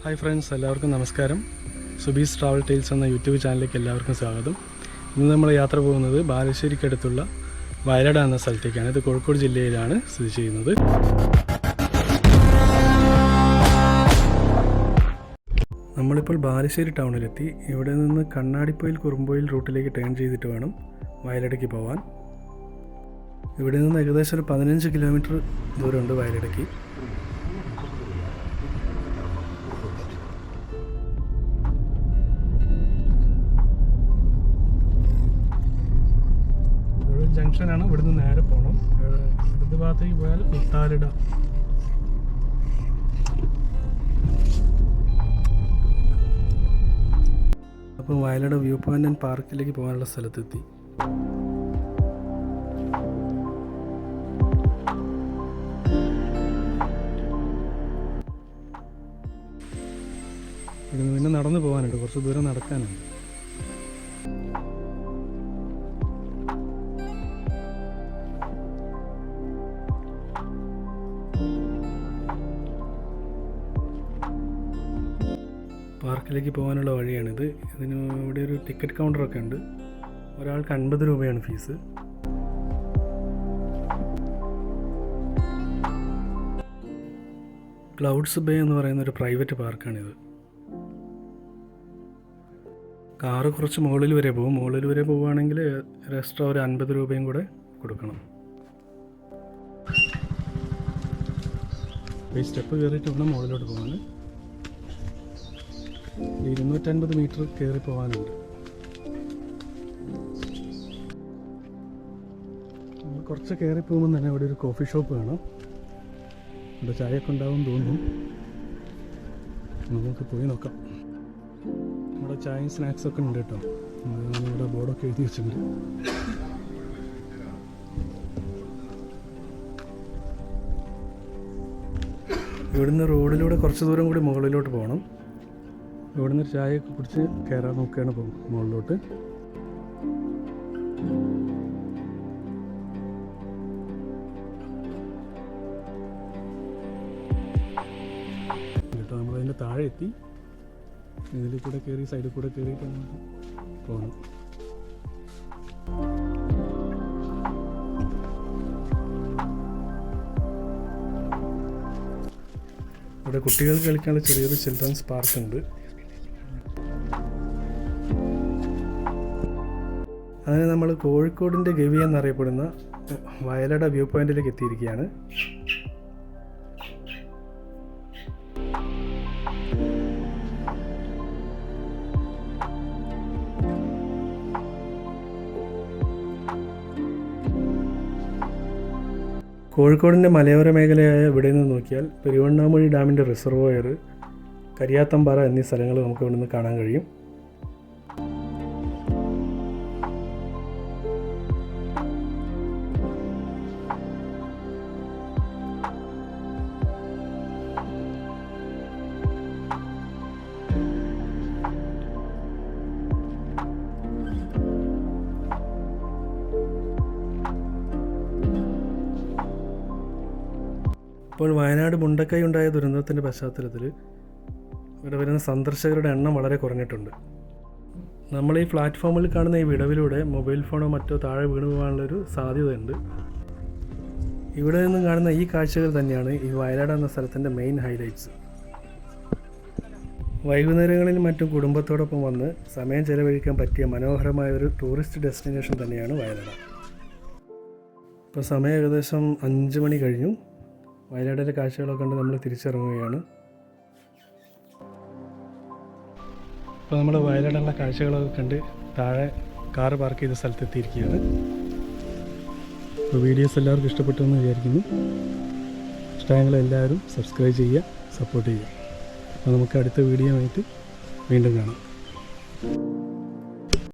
Hi friends, എല്ലാവർക്കും നമസ്കാരം. Subi's travel tales എന്ന യൂട്യൂബ് ചാനലിലേക്ക് എല്ലാവർക്കും സ്വാഗതം. ഇന്ന് നമ്മൾ യാത്ര പോകുന്നത് ബാലുശ്ശേരിക്കടുത്തുള്ള വയലട എന്ന സ്ഥലത്തേക്കാണ്. ഇത് കോഴിക്കോട് ജില്ലയിലാണ് സ്ഥിതി ചെയ്യുന്നത്. നമ്മളിപ്പോൾ ബാലുശ്ശേരി ടൗണിലെത്തി. ഇവിടെ നിന്ന് കണ്ണാടിപ്പൊയിൽ കുറുമ്പോയിൽ റൂട്ടിലേക്ക് ടേൺ ചെയ്തിട്ട് വേണം വയലടയ്ക്ക് പോകാൻ. ഇവിടെ നിന്ന് ഏകദേശം ഒരു 15 കിലോമീറ്റർ ദൂരമുണ്ട് വയലടയ്ക്ക്. ജംഗ്ഷനാണ്. ഇവിടുന്ന് നേരെ പോകണം. ഇടത് ഭാഗത്തേക്ക് പോയാൽ കുത്താലിട. അപ്പോൾ വയലട വ്യൂ പോയിന്റ് ആൻഡ് പാർക്കിലേക്ക് പോകാനുള്ള സ്ഥലത്തെത്തി. ഇവിടുന്ന് പിന്നെ നടന്നു പോകാനുണ്ട്, കുറച്ച് ദൂരം നടക്കാനുണ്ട്. പാർക്കിലേക്ക് പോകാനുള്ള വഴിയാണിത്. ഇതിന് ഇവിടെ ഒരു ടിക്കറ്റ് കൗണ്ടറൊക്കെ ഉണ്ട്. ഒരാൾക്ക് 50 രൂപയാണ് ഫീസ്. ക്ലൗഡ്സ് ബേ എന്ന് പറയുന്ന ഒരു പ്രൈവറ്റ് പാർക്കാണിത്. കാറ് കുറച്ച് മുകളിൽ വരെ പോകും. മുകളിൽ വരെ പോവുകയാണെങ്കിൽ എക്സ്ട്രാ ഒരു 50 രൂപയും കൂടെ കൊടുക്കണം. ഈ സ്റ്റെപ്പ് കയറിയിട്ട് വേണം മുകളിലോട്ട് പോകാൻ. 250 മീറ്റർ കയറി പോകാനുണ്ട്. കുറച്ച് കയറി പോകുമ്പോൾ തന്നെ ഇവിടെ ഒരു കോഫി ഷോപ്പ് കാണാം. ഇവിടെ ചായയൊക്കെ ഉണ്ടാവും തോന്നുന്നു. നമുക്ക് പോയി നോക്കാം. ഇവിടെ ചായയും സ്നാക്സൊക്കെ ഉണ്ട് കേട്ടോ. ഇവിടെ ബോർഡൊക്കെ എഴുതി വെച്ചിട്ടുണ്ട്. ഇവിടുന്ന് റോഡിലൂടെ കുറച്ച് ദൂരം കൂടി മുകളിലോട്ട് പോകണം. ഇവിടുന്ന് ചായയൊക്കെ കുടിച്ച് കയറാൻ നോക്കുകയാണ് മുകളിലോട്ട്. കേട്ടോ, നമ്മളതിൻ്റെ താഴെ എത്തി. ഇതിൽ കൂടെ കയറി സൈഡിൽ കൂടെ കയറിയിട്ട് പോകണം. ഇവിടെ കുട്ടികൾക്ക് കളിക്കാനുള്ള ചെറിയൊരു ചിൽഡ്രൻസ് പാർക്ക് ഉണ്ട്. അങ്ങനെ നമ്മൾ കോഴിക്കോടിൻ്റെ ഗവി എന്നറിയപ്പെടുന്ന വയലട വ്യൂ പോയിന്റിലേക്ക് എത്തിയിരിക്കുകയാണ്. കോഴിക്കോടിൻ്റെ മലയോര മേഖലയായ ഇവിടെ നിന്ന് നോക്കിയാൽ പെരുവണ്ണാമൊഴി ഡാമിൻ്റെ റിസർവോയർ, കരിയാത്തമ്പാറ എന്നീ സ്ഥലങ്ങൾ നമുക്ക് ഇവിടെ നിന്ന് കാണാൻ കഴിയും. ഇപ്പോൾ വയനാട് മുണ്ടക്കൈ ഉണ്ടായ ദുരന്തത്തിൻ്റെ പശ്ചാത്തലത്തിൽ ഇവിടെ വരുന്ന സന്ദർശകരുടെ എണ്ണം വളരെ കുറഞ്ഞിട്ടുണ്ട്. നമ്മൾ ഈ പ്ലാറ്റ്ഫോമിൽ കാണുന്ന ഈ വിടവിലൂടെ മൊബൈൽ ഫോണോ മറ്റോ താഴെ വീണു പോകാനുള്ളൊരു സാധ്യതയുണ്ട്. ഇവിടെ നിന്നും കാണുന്ന ഈ കാഴ്ചകൾ തന്നെയാണ് ഈ വയനാട് എന്ന സ്ഥലത്തിൻ്റെ മെയിൻ ഹൈലൈറ്റ്സ്. വൈകുന്നേരങ്ങളിലും മറ്റും കുടുംബത്തോടൊപ്പം വന്ന് സമയം ചെലവഴിക്കാൻ പറ്റിയ മനോഹരമായ ഒരു ടൂറിസ്റ്റ് ഡെസ്റ്റിനേഷൻ തന്നെയാണ് വയനാട്. ഇപ്പോൾ സമയം ഏകദേശം 5 മണി കഴിഞ്ഞു. വയനാടിൻ്റെ കാഴ്ചകളൊക്കെ കണ്ട് നമ്മൾ തിരിച്ചിറങ്ങുകയാണ്. ഇപ്പോൾ നമ്മൾ വയനാടുള്ള കാഴ്ചകളൊക്കെ കണ്ട് താഴെ കാറ് പാർക്ക് ചെയ്ത സ്ഥലത്തെത്തിയിരിക്കുകയാണ്. അപ്പോൾ വീഡിയോസ് എല്ലാവർക്കും ഇഷ്ടപ്പെട്ടു എന്ന് വിചാരിക്കുന്നു. ഇഷ്ടമെങ്കിൽ എല്ലാവരും സബ്സ്ക്രൈബ് ചെയ്യുക, സപ്പോർട്ട് ചെയ്യുക. അപ്പോൾ നമുക്ക് അടുത്ത വീഡിയോ ആയിട്ട് വീണ്ടും കാണാം.